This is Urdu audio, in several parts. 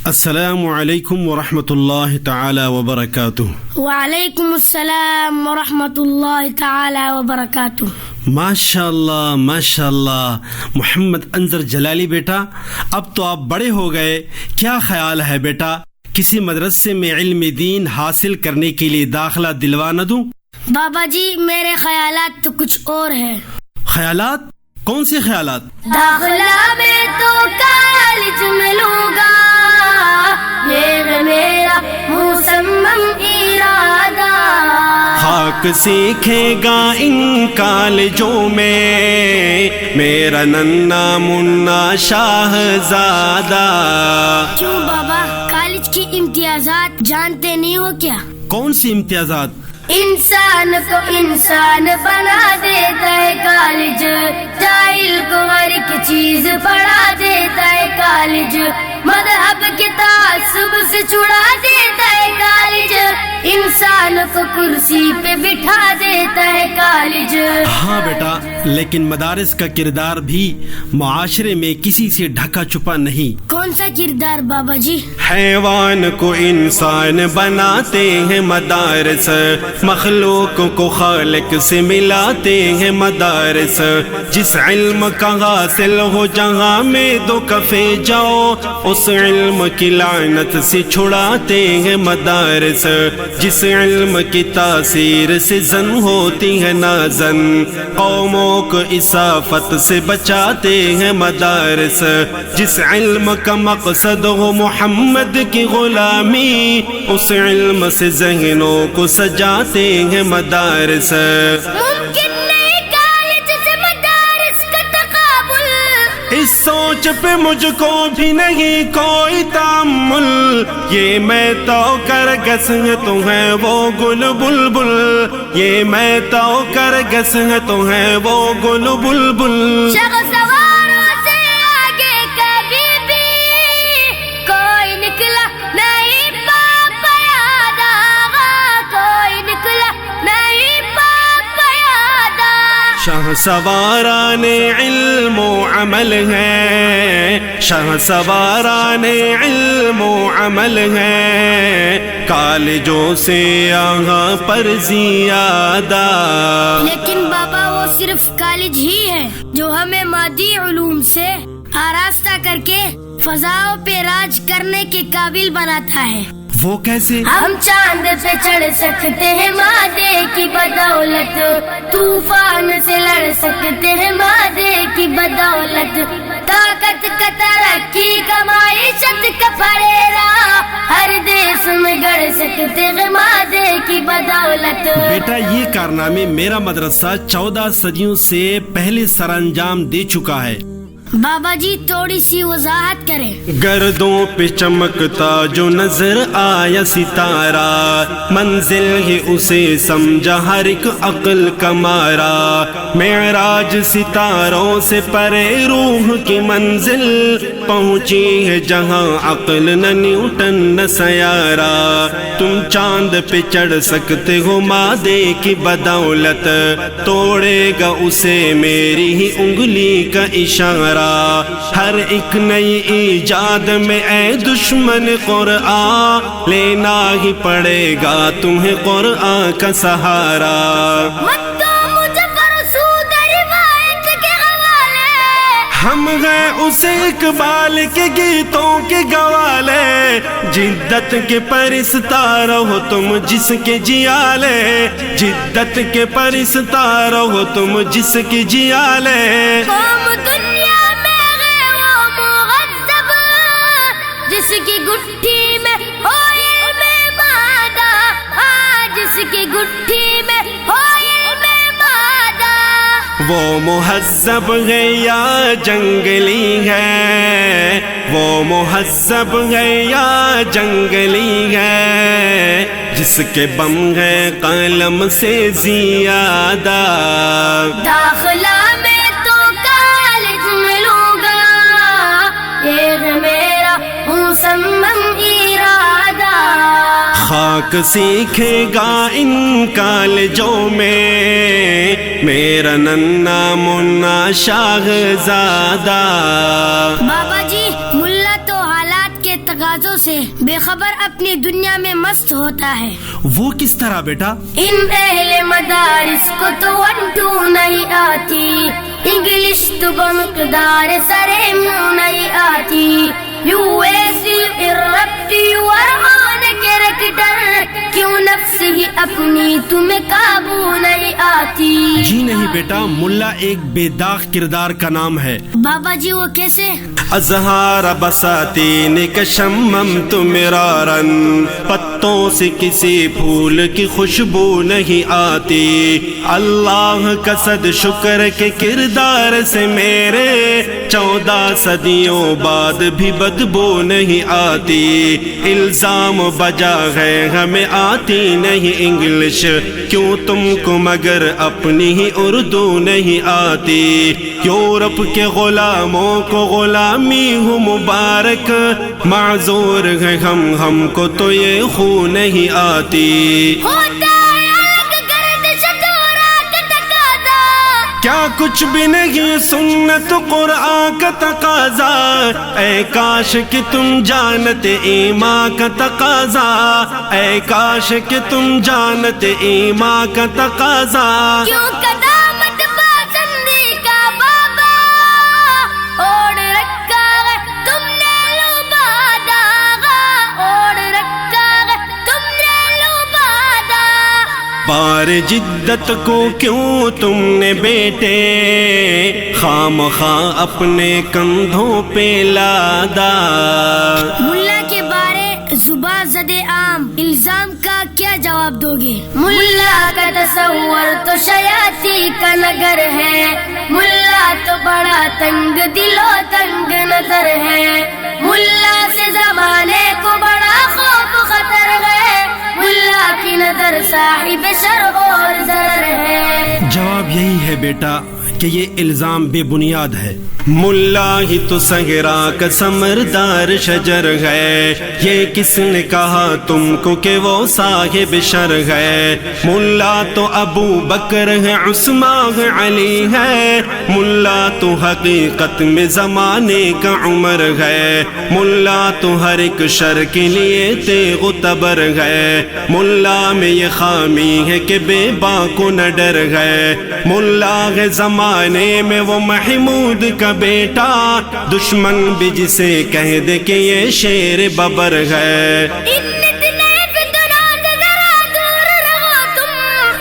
السلام علیکم ورحمۃ اللہ تعالی وبرکاتہ۔ وعلیکم السلام ورحمۃ اللہ تعالی وبرکاتہ۔ ماشاء اللہ محمد انظر جلالی بیٹا، اب تو آپ بڑے ہو گئے، کیا خیال ہے بیٹا کسی مدرسے میں علم دین حاصل کرنے کے لیے داخلہ دلوا نہ دوں؟ بابا جی میرے خیالات تو کچھ اور ہیں۔ خیالات؟ کون سے خیالات؟ داخلہ میں تو کالج میں لوں گا، یہ ہے میرا مصمم ارادہ۔ خاک سیکھے گا ان کالجوں میں میرا ننا منا شاہزادہ۔ کیوں بابا، کالج کی امتیازات جانتے نہیں ہو کیا؟ کون سی امتیازات؟ انسان کو انسان بنا دیتا ہے کالج، جاہل کو ہر ایک چیز پڑھا دیتا ہے کالج، مذہب کے تعصب سے چھڑا دیتا ہے کالج، انسان کو کرسی پہ بٹھا دیتا ہے کالج۔ ہاں بیٹا، لیکن مدارس کا کردار بھی معاشرے میں کسی سے ڈھکا چھپا نہیں۔ کون سا کردار بابا جی؟ حیوان کو انسان بناتے ہیں مدارس، مخلوق کو خالق سے ملاتے ہیں مدارس، جس علم کا حاصل ہو جہاں میں دو کفے جاؤ اس علم کی لعنت سے چھڑاتے ہیں مدارس، جس علم کی تاثیر سے زن ہوتی ہے نازن، قوموں کو اسافت سے بچاتے ہیں مدارس، جس علم کا مقصد ہو محمد کی غلامی اس علم سے ذہنوں کو سجاتے ہیں مدارس۔ ممکن نہیں کالج سے مدارس کا تقابل، اس سوچ پہ مجھ کو بھی نہیں کوئی تامل، یہ میں تو کر گس ہے تو ہے وہ گل بلبل، یہ میں تو کر گس ہے تو ہے وہ گل بلبل۔ شغسواروں سے آگے کبھی بھی کوئی نکلا نہیں پاپا یاد آغا، کوئی نکلا نہیں پاپا یاد آغا۔ شاہ سواران علم و عمل ہے، شاہ سواران علم و عمل ہے، کالجوں سے یہاں پر زیادہ۔ لیکن بابا وہ صرف کالج ہی ہے جو ہمیں مادی علوم سے آراستہ کر کے فضاؤں پہ راج کرنے کے قابل بناتا ہے۔ وہ کیسے؟ ہم چاند پہ چڑھ سکتے ہیں مادے کی بدولت، طوفان سے لڑ سکتے ہیں مادے کی بدولت، طاقت کا ترقی کا معیشت کا پھریرا ہر دیس میں گڑ سکتے ہیں مادے کی بدولت۔ بیٹا یہ کارنامے میرا مدرسہ 14 صدیوں سے پہلے سر انجام دے چکا ہے۔ بابا جی تھوڑی سی وضاحت کریں۔ گردوں پہ چمکتا جو نظر آیا ستارہ، منزل ہے اسے سمجھا ہر ایک عقل کا مارا، معراج ستاروں سے پرے روح کی منزل، پہنچی ہے جہاں عقل نہ نیوٹن نہ سیارہ، تم چاند پہ چڑھ سکتے ہو مادے کی بدولت، توڑے گا اسے میری ہی انگلی کا اشارہ، ہر ایک نئی ایجاد میں اے دشمن قرآن لینا ہی پڑے گا تمہیں قرآن کا سہارا۔ ہم ہیں اسے اقبال کے گیتوں کے گوالے، جدت کے پرستار ہو تم جس کے جیالے، جدت کے پرستار ہو تم جس کے جیالے۔ جس کی گٹھی میں ہو علم مادہ، جس کی گٹھی میں ہو علم مادہ، وہ مہذب ہے یا جنگلی ہے، وہ مہذب ہے یا جنگلی ہے، جس کے بم ہے قلم سے زیادہ۔ داخلہ میں تو کالج میں لوں گا، یہ ہے میرا مصمم ارادہ۔ خاک سیکھے گا ان کالجوں میں میرا ننا منا شاہزادہ۔ بابا جی ملا تو حالات کے تقاضوں سے بے خبر اپنی دنیا میں مست ہوتا ہے. وہ کس طرح بیٹا؟ ان اہل مدارس کو تو 1 2 نہیں آتی، انگلش تو بمقدار سرے منہ نہیں آتی. یو ایسی اربٹ یور آن کریکٹر، کیوں نفس ہی اپنی تمہیں قابو نہیں آتی. جی نہیں بیٹا، ملا ایک بے داغ کردار کا نام ہے. بابا جی وہ کیسے؟ ازہار بساتین کا شممت مرارن، پتوں سے کسی پھول کی خوشبو نہیں آتی. اللہ کا صد شکر کے کردار سے میرے 14 صدیوں بعد بھی بدبو نہیں آتی. الزام بجا ہے ہمیں آتی نہیں انگلش، کیوں تم کو مگر اپنی ہی اردو نہیں آتی. یورپ کے غلاموں کو غلامی ہو مبارک، معذور ہے ہم کو تو یہ خو نہیں آتی. ہوتا ہے الگ گردش دورہ کا تقاضا، کیا کچھ بھی نہیں سنت قرآن کا تقاضا. اے کاش کہ تم جانتے ایمان کا تقاضا، اے کاش کہ تم جانتے ایمان کا تقاضا. کیوں قدامت پسندی کا بابا اوڑھ رکھا ہے تم نے لبادہ، اوڑھ رکھا ہے تم نے لبادہ. بار جدت کو کیوں تم نے بیٹے خام خواہ اپنے کندھوں پہ لادا. ملا کے بارے زباں زدے عام الزام کا کیا جواب دو گے؟ ملا کا تصور تو شیاطی کا نگر ہے، ملا تو بڑا تنگ دل و تنگ نظر ہے. ملا سے زمانے کو بڑا خوف خطر ہے، ملا کی نظر صاحب شر اور ضرر ہے. جواب یہی ہے بیٹا کہ یہ الزام بے بنیاد ہے. ملا ہی تو صحرا کا سمردار شجر ہے، یہ کس نے کہا تم کو کہ وہ صاحب شر ہے. ملا تو ابو بکر ہے، عثمان ہے، علی ہے. ملا تو حقیقت میں زمانے کا عمر ہے. ملا تو ہر ایک شر کے لیے تیغ و تبر ہے. ملا میں یہ خامی ہے کہ بے باں کو نہ ڈر ہے. ملا ہے زمانے میں وہ محمود کا بیٹا، دشمن بھی جسے کہہ دے کہ یہ شیر ببر ہے.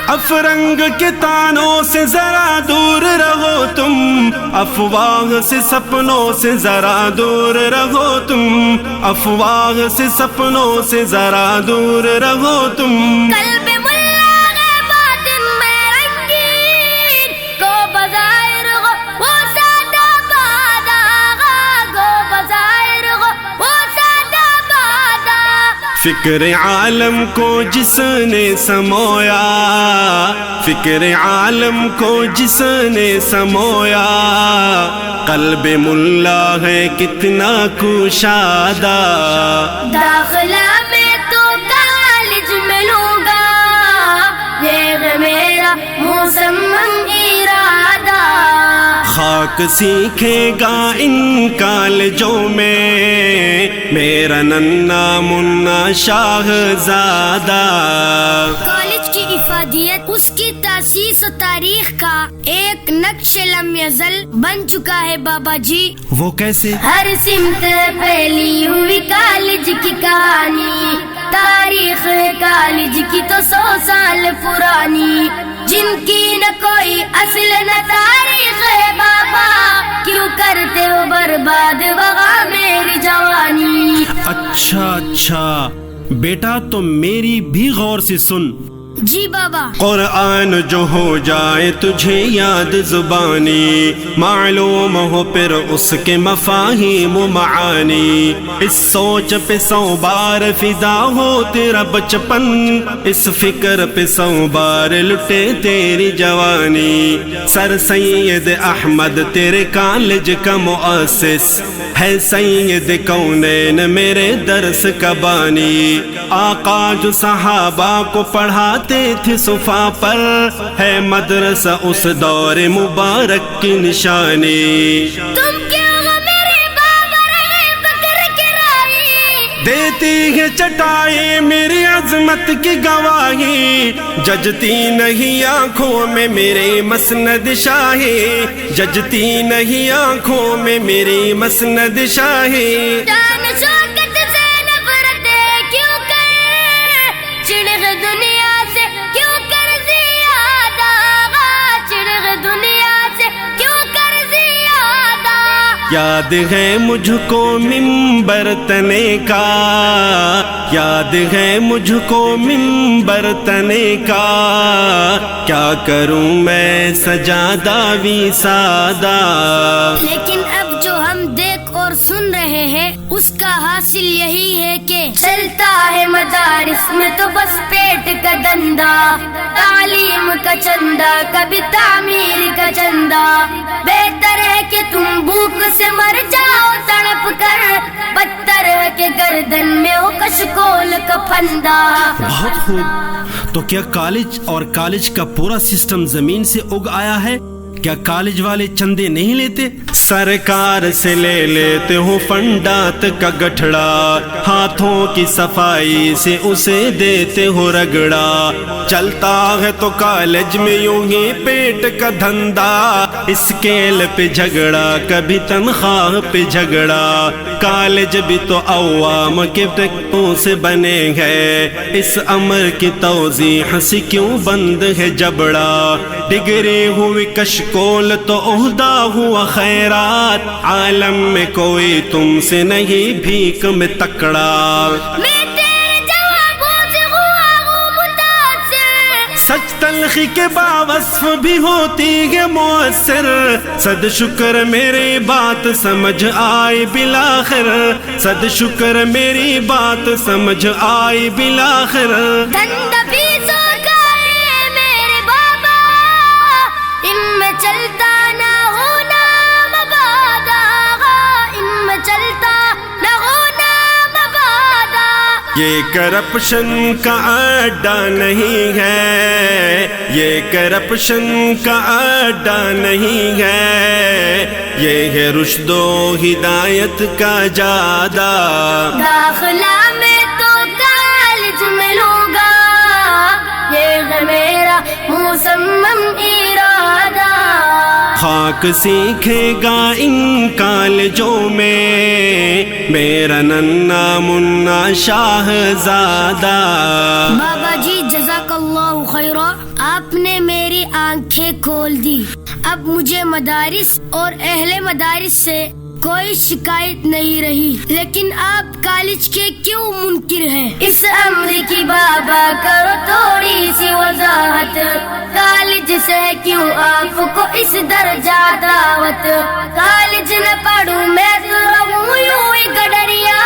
افرنگ کے تانوں سے ذرا دور رہو تم، افواہ سے سپنوں سے ذرا دور رہو تم، افواہ سے سپنوں سے ذرا دور رہو تم. قلب ملا ہے باطن میں رنگین، کو بظاہر ہو وہ سادہ بادہ، کو بظاہر ہو وہ سادہ بادہ. فکر عالم کو جس نے سمویا، فکر عالم کو جس نے سمویا، قلب ملا ہے کتنا کشادہ. داخلہ میں تو کالج میں لوں گا، یہ ہے میرا مصمم ارادہ. خاک سیکھے گا ان کالجوں میں میرا ننا منا شاہزادہ. کالج کی افادیت اس کی تاسیس و تاریخ کا ایک نقش لم یزل بن چکا ہے بابا جی. وہ کیسے؟ ہر سمت پھیلی ہوئی کالج کی کہانی، تاریخ کالج کی تو 100 سال پرانی. جن کی نہ کوئی اصل نہ تاریخ ہے بابا، کیوں کرتے ہو برباد وغا میری جوانی. اچھا بیٹا تو میری بھی غور سے سن. جی بابا. قرآن جو ہو جائے تجھے یاد زبانی، معلوم ہو پھر اس کے مفاہیم و معانی. اس سوچ پہ 100 بار فدا ہو تیرا بچپن، اس فکر پہ 100 بار لٹے تیری جوانی. سر سید احمد تیرے کالج کا مؤسس ہے، سید کونین میرے درس کا بانی. آقا جو صحابہ کو پڑھاتے تھے صفا پر، ہے مدرسہ اس دور مبارک کی نشانی. تم کیوں میرے بابا رہے بکر کے رائی، دیتی ہے چٹائی میری عظمت کی گواہی، ججتی نہیں آنکھوں میں میری مسند شاہی، ججتی نہیں آنکھوں میں میری مسند شاہی۔ شان شوکت سے نفرت کیوں کرے، چڑغ دنیا سے کیوں کر زیادہ، چڑغ دنیا سے کیوں کر زیادہ۔ یاد ہے مجھ کو منبر تنے کا، یاد ہے مجھ کو منبر تنے کا، کیا کروں میں سجادہ وی سادہ۔ لیکن اب جو ہم دیکھ اور سن رہے ہیں اس کا حاصل یہی ہے کہ چلتا ہے مدارس میں تو بس پیٹ کا دندہ، تعلیم کا چندہ کبھی تعمیر کا چندہ۔ بہتر ہے کہ تم بھوک سے مر جاؤ تڑپ کر، بدتر ہے کہ گردن میں ہو کشکول کا پھندا۔ بہت خوب، تو کیا کالج اور کالج کا پورا سسٹم زمین سے اگ آیا ہے؟ کیا کالج والے چندے نہیں لیتے؟ سرکار سے لے لیتے ہو فنڈات کا گٹھڑا، ہاتھوں کی صفائی سے اسے دیتے ہو رگڑا۔ چلتا ہے تو کالج میں یوں ہی پیٹ کا دھندا، اسکیل پہ جھگڑا کبھی تنخواہ پہ جھگڑا۔ کالج بھی تو عوام کے ٹکٹوں سے بنے ہیں، اس امر کی توضیح سے کیوں بند ہے جبڑا۔ ڈگری ہوئی کشکول تو عہدہ ہوا خیرات، عالم میں کوئی تم سے نہیں بھیک میں تکڑا۔ میں تیرے جوابوں سے ہوا ہوں متاثر، سچ تلخی کے باوصف بھی ہوتی ہے مؤثر، صد شکر میری بات سمجھ آئی بالآخر، صد شکر میری بات سمجھ آئی بالآخر۔ دھندا بھی سو گئے میرے بابا، ان میں چلتا نہ ہونا مبادا، ان میں چلتا نہ ہونا مبادا۔ یہ کرپشن کا اڈا نہیں ہے، یہ کرپشن کا اڈا نہیں ہے، یہ ہے رشد و ہدایت کا جادہ۔ داخلہ میں تو کالج میں لوں گا، یہ ہے میرا مصمم ارادہ۔ خاک سیکھے گا ان کالجوں میں میرا ننھا منا شاہزادہ۔ بابا جی جزاک اللہ خیرہ، آپ نے میری آنکھیں کھول دی۔ اب مجھے مدارس اور اہل مدارس سے کوئی شکایت نہیں رہی، لیکن آپ کالج کے کیوں منکر ہیں؟ اس امر کی بابا کرو تھوڑی سی وضاحت، کالج سے کیوں آپ کو اس درجہ دعوت؟ کالج نہ پڑھوں میں تو رہوں یوں ہی گڈریا،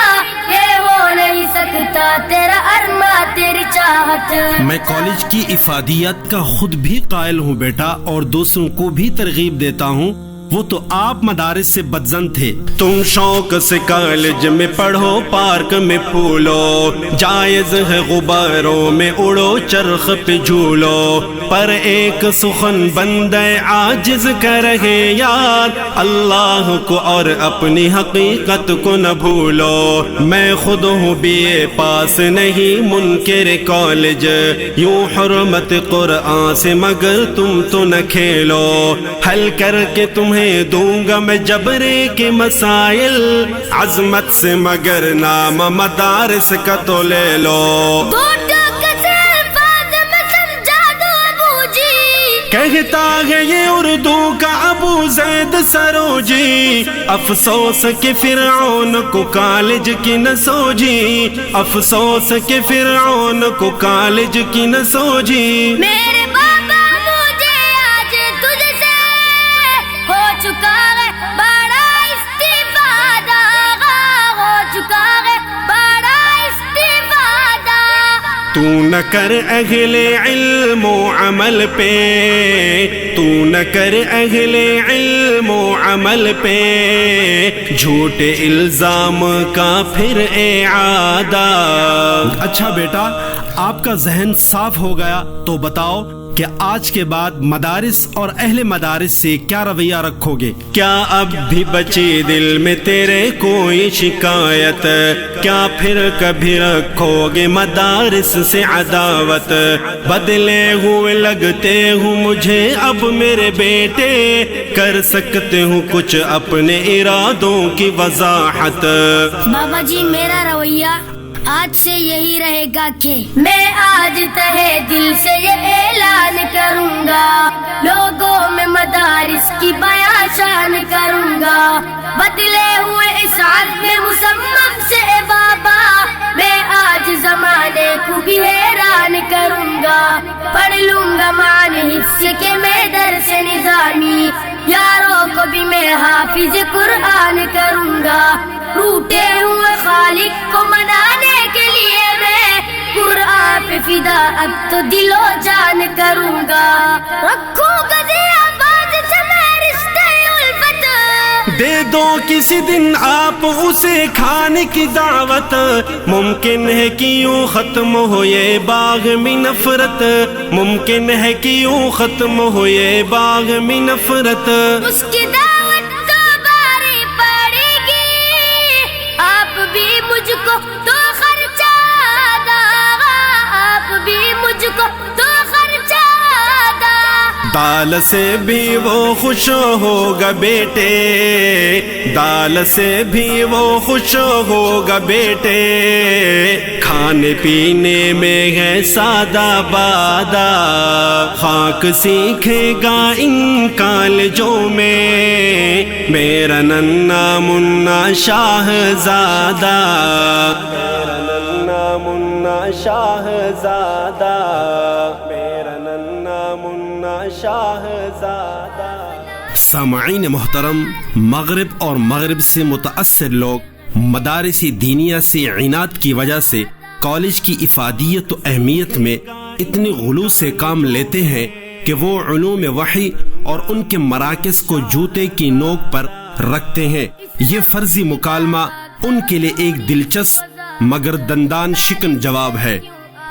یہ ہو نہیں سکتا تیرا ارما تیری چاہت۔ میں کالج کی افادیت کا خود بھی قائل ہوں بیٹا، اور دوسروں کو بھی ترغیب دیتا ہوں۔ وہ تو آپ مدارس سے بدظن تھے، تم شوق سے کالج میں پڑھو، پارک میں پھولو، جائز ہے غباروں میں اڑو، چرخ پہ جھولو، پر ایک سخن بندہ عاجز کر رہے یاد، اللہ کو اور اپنی حقیقت کو نہ بھولو۔ میں خود ہوں بی اے پاس نہیں منکر کالج، یوں حرمت قرآن سے مگر تم تو نہ کھیلو، حل کر کے تمہیں دوں گا میں جبرے کے مسائل، عظمت سے مگر نام مدارس کا تو لے لو۔ کہتا ہے یہ اردو کا ابو زید سروجی، افسوس کہ فرعون کو کالج کی نہ سوجی، افسوس کہ فرعون کو کالج کی نہ سوجی۔ میرے بابا مجھے آج تجھ سے ہو چکا ہے بڑا استفادہ، ہو چکا ہے بڑا استفادہ۔ تو نہ کر اہل علم و عمل پہ، تو نہ کر اہل علم و عمل پہ جھوٹے الزام کا پھر اعادہ۔ اچھا بیٹا، آپ کا ذہن صاف ہو گیا تو بتاؤ کہ آج کے بعد مدارس اور اہل مدارس سے کیا رویہ رکھو گے؟ کیا اب بھی بچی دل میں تیرے کوئی شکایت؟ کیا پھر کبھی رکھو گے مدارس سے عداوت؟ بدلے ہوئے لگتے ہوں مجھے اب میرے بیٹے، کر سکتے ہوں کچھ اپنے ارادوں کی وضاحت؟ بابا جی میرا رویہ آج سے یہی رہے گا کہ میں آج تہے دل سے یہ اعلان کروں گا، لوگوں میں مدارس کی بیاں شان کروں گا، بدلے ہوئے اس عہد مسمم سے بابا میں آج زمانے کو بھی حیران کروں گا، پڑھ لوں گا معنی حصے کے میں درس نظامی، یاروں کو بھی میں حافظ قرآن کروں گا، روٹے ہوئے خالق کو منانے کے لیے میں قرآن پہ فدا اب تو دل و جان کروں گا، رکھوں گا آباد سے میں رشتے الفت، دے دو کسی دن آپ اسے کھانے کی دعوت، ممکن ہے کہ یوں ختم ہو یہ باغ میں نفرت، ممکن ہے کہ یوں ختم ہو یہ باغ میں نفرت، اس کی دعوت تو باری پڑے گی، آپ بھی مجھ کو تو خرچہ دا، آپ بھی مجھ کو تو خرچہ دا، دال سے بھی وہ خوش ہوگا بیٹے، دال سے بھی وہ خوش ہوگا بیٹے، کھانے پینے میں ہے سادہ بادہ، خاک سیکھے گا ان کالجوں میں میرا ننھا منا شاہزادہ، میرا ننھا منا شاہزادہ، میرا ننھا منا شاہزادہ۔ سامعین محترم، مغرب اور مغرب سے متاثر لوگ مدارس دینیہ سے عناد کی وجہ سے کالج کی افادیت و اہمیت میں اتنی غلو سے کام لیتے ہیں کہ وہ علوم وحی اور ان کے مراکز کو جوتے کی نوک پر رکھتے ہیں۔ یہ فرضی مکالمہ ان کے لیے ایک دلچسپ مگر دندان شکن جواب ہے۔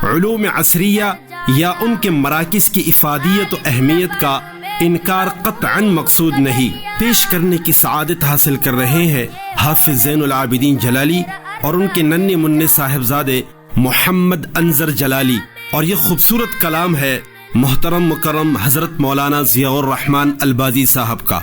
علوم عصریہ یا ان کے مراکز کی افادیت و اہمیت کا انکار قطعاً مقصود نہیں۔ پیش کرنے کی سعادت حاصل کر رہے ہیں حافظ زین العابدین جلالی اور ان کے ننھے منھے صاحبزادے محمد انظر جلالی، اور یہ خوبصورت کلام ہے محترم مکرم حضرت مولانا ضیاء الرحمن البازی صاحب کا۔